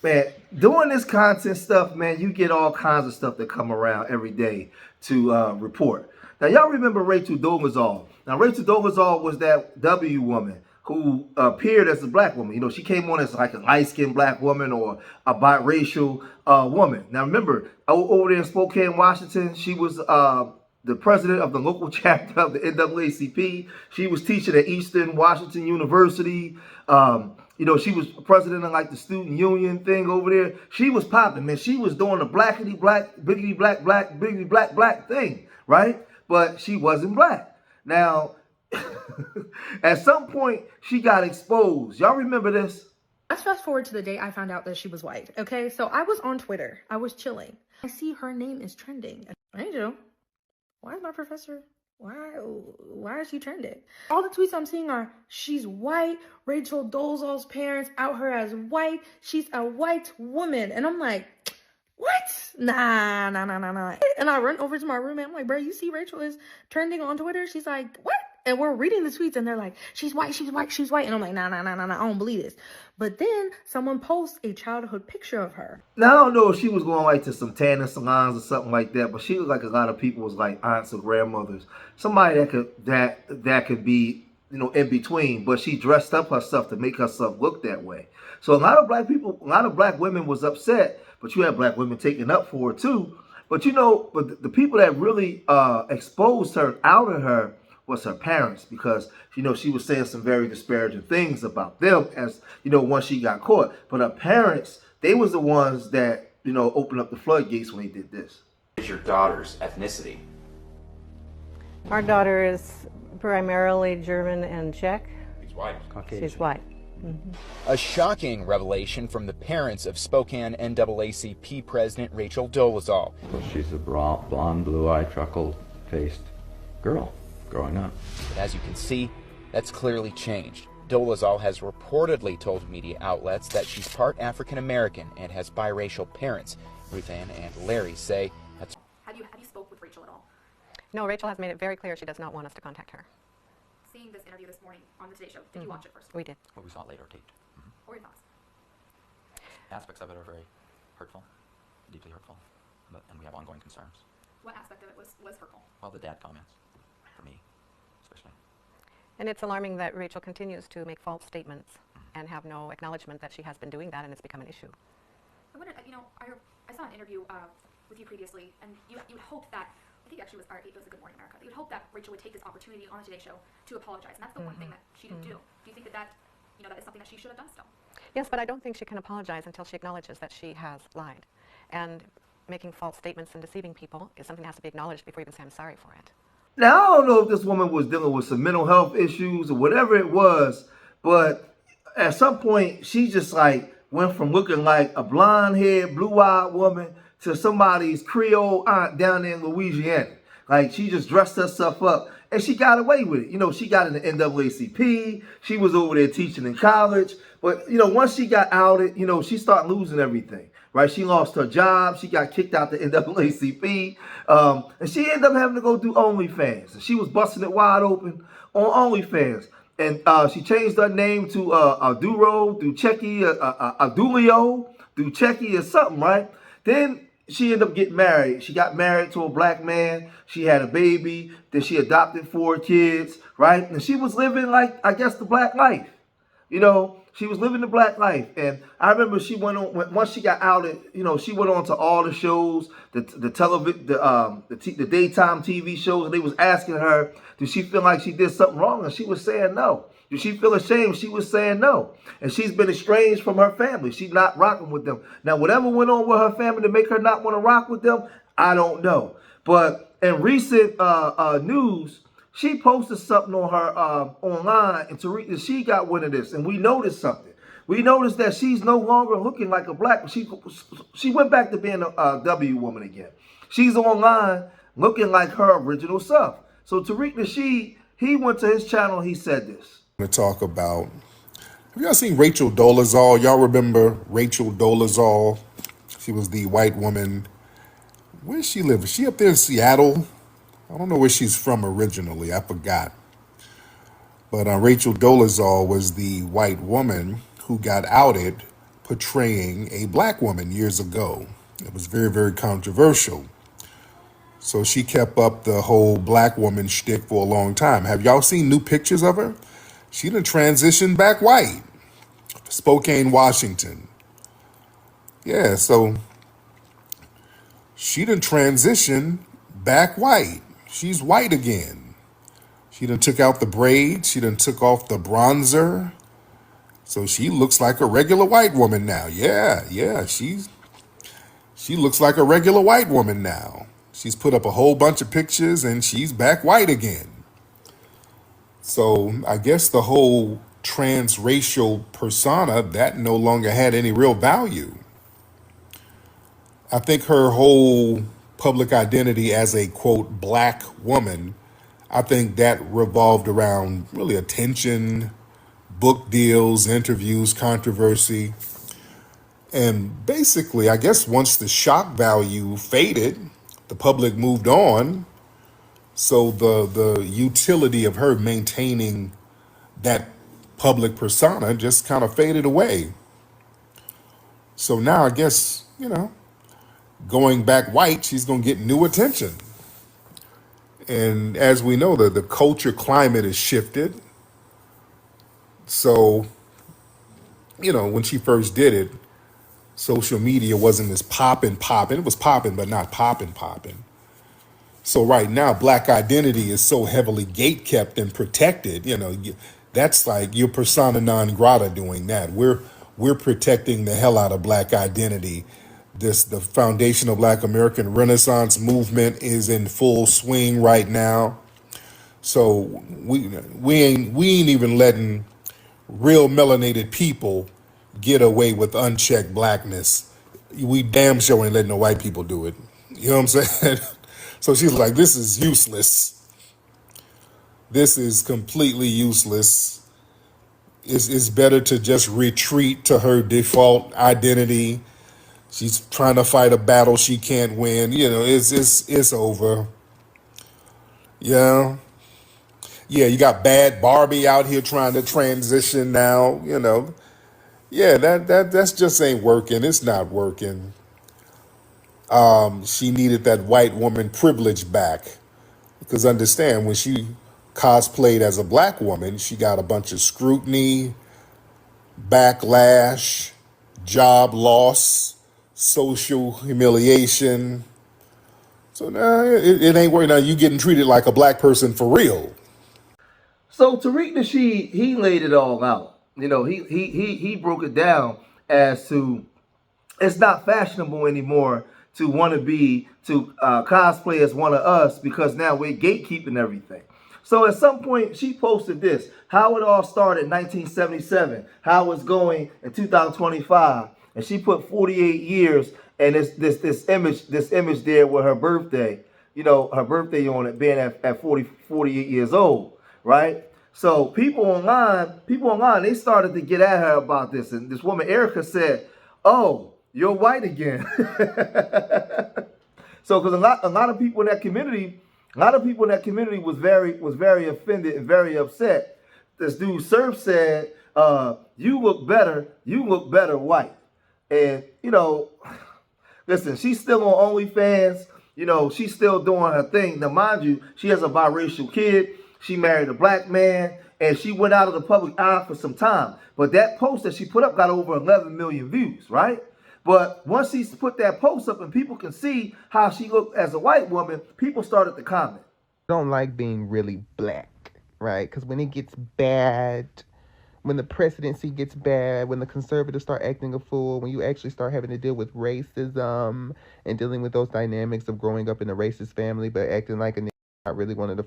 Man, doing this content stuff, man, you get all kinds of stuff that come around every day to report. Now, y'all remember Rachel Dolezal. Now, Rachel Dolezal was that W woman who appeared as a black woman. You know, she came on as like a light-skinned black woman or a biracial woman. Now, remember, over there in Spokane, Washington, she was the president of the local chapter of the NAACP. She was teaching at Eastern Washington University. You know, she was president of like the student union thing over there. She was popping, man. She was doing the blackity black, biggity black, black, biggity black, black thing, right? But she wasn't black. Now, at some point, she got exposed. Y'all remember this? Let's fast forward to the day I found out that she was white. Okay, so I was on Twitter. I was chilling. I see her name is trending. Angel, why is my professor? Why is she trending? All the tweets I'm seeing are, she's white, Rachel Dolezal's parents out her as white, she's a white woman. And I'm like, what? Nah. And I run over to my roommate. I'm like, bro, you see Rachel is trending on Twitter? She's like, what? And we're reading the tweets and they're like, she's white. And I'm like, nah, I don't believe this. But then someone posts a childhood picture of her. Now, I don't know if she was going like to some tanning salons or something like that, but she was like a lot of people was like aunts or grandmothers. Somebody that could be, you know, in between, but she dressed up herself to make herself look that way. So a lot of black people, a lot of black women was upset, but you had black women taking up for it too. But you know, but the people that really exposed her, outed her, was her parents, because you know she was saying some very disparaging things about them, as you know, once she got caught. But her parents, they was the ones that, you know, opened up the floodgates when they did this. What is your daughter's ethnicity? Our daughter is primarily German and Czech. She's white. She's white. A shocking revelation from the parents of Spokane NAACP President Rachel Dolezal. Well, she's a blonde, blue-eyed, truckle-faced girl growing up. But as you can see, that's clearly changed. Dolazal has reportedly told media outlets that she's part African American and has biracial parents. Ruth Ann and Larry say that's. Have you spoke with Rachel at all? No, Rachel has made it very clear she does not want us to contact her. Seeing this interview this morning on the Today Show, did you watch it first? We did. Well, we saw it later taped. What were your thoughts? Aspects of it are very hurtful, deeply hurtful, and we have ongoing concerns. What aspect of it was hurtful? Well, the dad comments, for me, especially. And it's alarming that Rachel continues to make false statements and have no acknowledgement that she has been doing that, and it's become an issue. I wondered, you know, I saw an interview with you previously, and you hoped that, I think actually it was a Good Morning America, you would hope that Rachel would take this opportunity on the Today Show to apologize, and that's the one thing that she didn't do. Do you think that you know, that is something that she should have done still? Yes, but I don't think she can apologize until she acknowledges that she has lied. And making false statements and deceiving people is something that has to be acknowledged before you can say I'm sorry for it. Now, I don't know if this woman was dealing with some mental health issues or whatever it was, but at some point, she just like went from looking like a blonde-haired, blue-eyed woman to somebody's Creole aunt down there in Louisiana. Like, she just dressed herself up, and she got away with it. You know, she got in the NAACP. She was over there teaching in college. But, you know, once she got outed, you know, she started losing everything, right? She lost her job. She got kicked out the NAACP. And she ended up having to go do OnlyFans. And she was busting it wide open on OnlyFans. And she changed her name to Aduro, Ducheki, Adulio, Ducheki or something, right? Then she ended up getting married. She got married to a black man. She had a baby. Then she adopted 4 kids, right? And she was living like, I guess, the black life. You know, she was living the black life. And I remember she went on, once she got outed, you know, she went on to all the shows, the television, the daytime TV shows, and they was asking her, did she feel like she did something wrong? And she was saying no. Did she feel ashamed? She was saying no. And she's been estranged from her family. She's not rocking with them. Now, whatever went on with her family to make her not want to rock with them, I don't know. But in recent news, she posted something on her online, and Tariq, she got wind of this, and we noticed something. We noticed that she's no longer looking like a black. She went back to being a W woman again. She's online looking like her original self. So Tariq Nasheed, he went to his channel. He said this. To talk about. Have y'all seen Rachel Dolezal? Y'all remember Rachel Dolezal? She was the white woman. Where does she live? Is she up there in Seattle? I don't know where she's from originally. I forgot. But Rachel Dolezal was the white woman who got outed portraying a black woman years ago. It was very, very controversial. So she kept up the whole black woman shtick for a long time. Have y'all seen new pictures of her? She done transitioned back white. Spokane, Washington. Yeah, so she done transitioned back white. She's white again. She done took out the braids. She done took off the bronzer. So she looks like a regular white woman now. Yeah, she looks like a regular white woman now. She's put up a whole bunch of pictures and she's back white again. So I guess the whole transracial persona, that no longer had any real value. I think her whole public identity as a quote black woman, I think that revolved around really attention, book deals, interviews, controversy. And basically, I guess once the shock value faded, the public moved on. So the utility of her maintaining that public persona just kind of faded away. So now I guess, going back white, she's going to get new attention. And as we know, the culture climate has shifted. So, when she first did it, social media wasn't as popping. It was popping, but not popping. So right now, black identity is so heavily gatekept and protected. That's like your persona non grata doing that. We're protecting the hell out of black identity. The foundational Black American Renaissance movement is in full swing right now. So we ain't even letting real melanated people get away with unchecked blackness. We damn sure ain't letting the white people do it. You know what I'm saying? So she's like, this is useless. This is completely useless. It's better to just retreat to her default identity. She's trying to fight a battle she can't win. It's over. Yeah. Yeah, you got bad Barbie out here trying to transition now, Yeah, that's just ain't working. It's not working. She needed that white woman privilege back. Because understand, when she cosplayed as a black woman, she got a bunch of scrutiny, backlash, job loss, social humiliation. So now it ain't working. Now you getting treated like a black person for real. So Tariq Nasheed, he laid it all out. He broke it down as to it's not fashionable anymore to want to cosplay as one of us because now we're gatekeeping everything. So at some point she posted this, how it all started in 1977, how it's going in 2025, and she put 48 years and this image there with her birthday, her birthday on it being at 48 years old, right? So people online, they started to get at her about this, and this woman Erica said, "Oh, you're white again." So, because a lot of people in that community, was very offended and very upset. This dude Surf said, "You look better white," and listen, she's still on OnlyFans. She's still doing her thing. Now, mind you, she has a biracial kid. She married a black man, and she went out of the public eye for some time. But that post that she put up got over 11 million views, right? But once she put that post up and people can see how she looked as a white woman, people started to comment. Don't like being really black, right? Because when it gets bad, when the presidency gets bad, when the conservatives start acting a fool, when you actually start having to deal with racism and dealing with those dynamics of growing up in a racist family but acting like a nigga, not really one of the,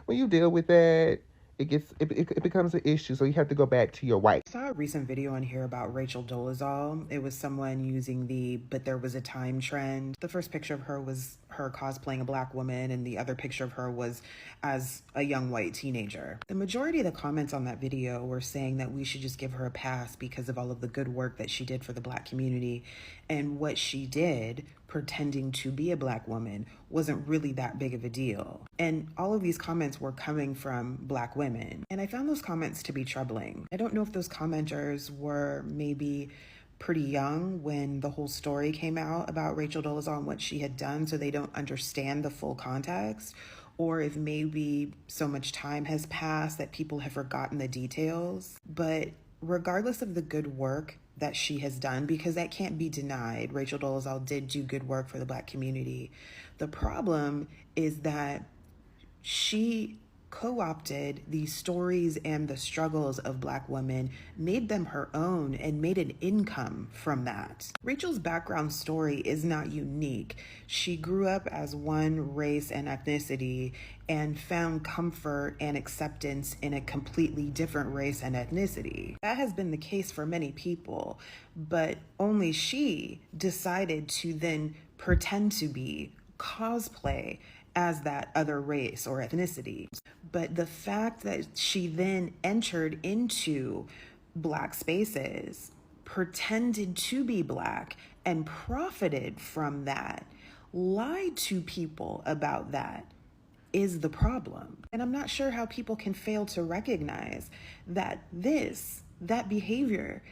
when you deal with that, it becomes an issue. So you have to go back to your white. I saw a recent video on here about Rachel Dolezal. It was someone using the "but there was a time" trend. The first picture of her was her cosplaying a black woman, and the other picture of her was as a young white teenager. The majority of the comments on that video were saying that we should just give her a pass because of all of the good work that she did for the black community, and what she did pretending to be a black woman wasn't really that big of a deal. And all of these comments were coming from black women. And I found those comments to be troubling. I don't know if those commenters were maybe pretty young when the whole story came out about Rachel Dolezal and what she had done, so they don't understand the full context, or if maybe so much time has passed that people have forgotten the details. But regardless of the good work that she has done, because that can't be denied, Rachel Dolezal did do good work for the Black community. The problem is that she co-opted the stories and the struggles of Black women, made them her own, and made an income from that. Rachel's background story is not unique. She grew up as one race and ethnicity and found comfort and acceptance in a completely different race and ethnicity. That has been the case for many people, but only she decided to then pretend to be, cosplay as that other race or ethnicity. But the fact that she then entered into Black spaces, pretended to be Black, and profited from that, lied to people about that, is the problem. And I'm not sure how people can fail to recognize that that behavior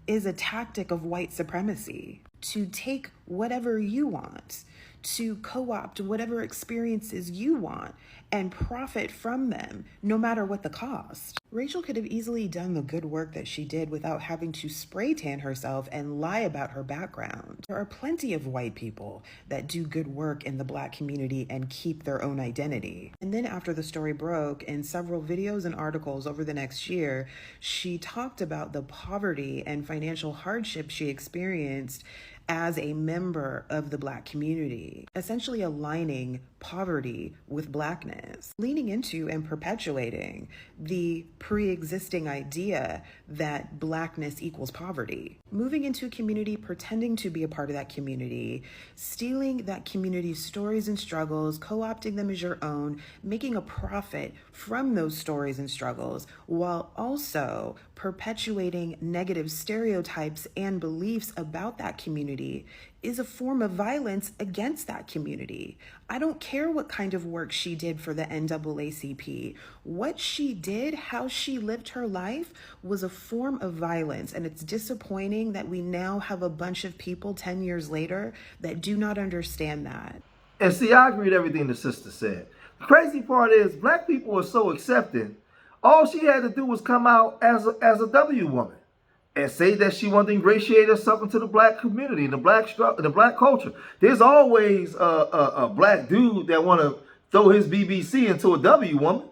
is a tactic of white supremacy, to take whatever you want, to co-opt whatever experiences you want and profit from them, no matter what the cost. Rachel could have easily done the good work that she did without having to spray tan herself and lie about her background. There are plenty of white people that do good work in the Black community and keep their own identity. And then after the story broke, in several videos and articles over the next year, she talked about the poverty and financial hardship she experienced as a member of the Black community, essentially aligning poverty with Blackness, leaning into and perpetuating the pre-existing idea that Blackness equals poverty, moving into a community, pretending to be a part of that community, stealing that community's stories and struggles, co-opting them as your own, making a profit from those stories and struggles, while also perpetuating negative stereotypes and beliefs about that community, is a form of violence against that community. I don't care what kind of work she did for the NAACP. What she did, how she lived her life, was a form of violence. And it's disappointing that we now have a bunch of people 10 years later that do not understand that. And see, I agree with everything the sister said. The crazy part is Black people are so accepting. All she had to do was come out as a W woman and say that she wanted to ingratiate herself into the Black community, the Black culture. There's always a Black dude that want to throw his BBC into a W woman.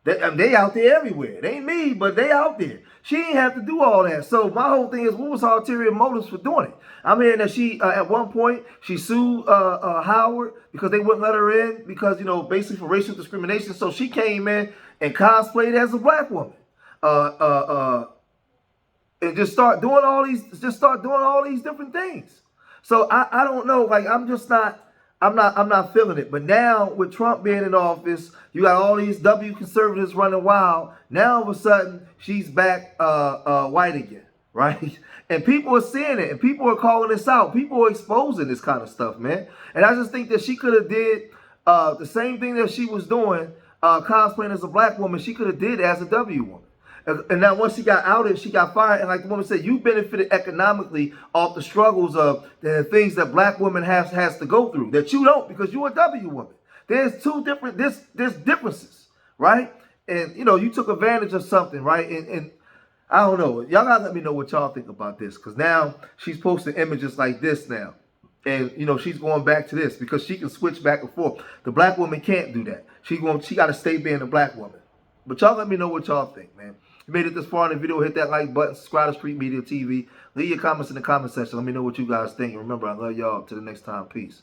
They out there everywhere. They ain't me, but they out there. She ain't have to do all that. So my whole thing is, what was her ulterior motives for doing it? I'm hearing that she, at one point, she sued Howard because they wouldn't let her in because, basically for racial discrimination. So she came in and cosplayed as a Black woman. And just start doing all these different things. So I don't know, like I'm not feeling it. But now with Trump being in office, you got all these W conservatives running wild. Now all of a sudden she's back white again, right? And people are seeing it and people are calling this out. People are exposing this kind of stuff, man. And I just think that she could have did the same thing that she was doing, cosplaying as a Black woman, she could have did as a W woman. And now once she got outed, she got fired. And like the woman said, you benefited economically off the struggles of the things that Black women has to go through that you don't because you're a W woman. There's there's differences, right? And, you took advantage of something, right? And I don't know. Y'all gotta let me know what y'all think about this because now she's posting images like this now. And, she's going back to this because she can switch back and forth. The Black woman can't do that. She got to stay being a Black woman. But y'all let me know what y'all think, man. If you made it this far in the video, hit that like button, subscribe to Street Media TV. Leave your comments in the comment section. Let me know what you guys think. And remember, I love y'all. Till the next time. Peace.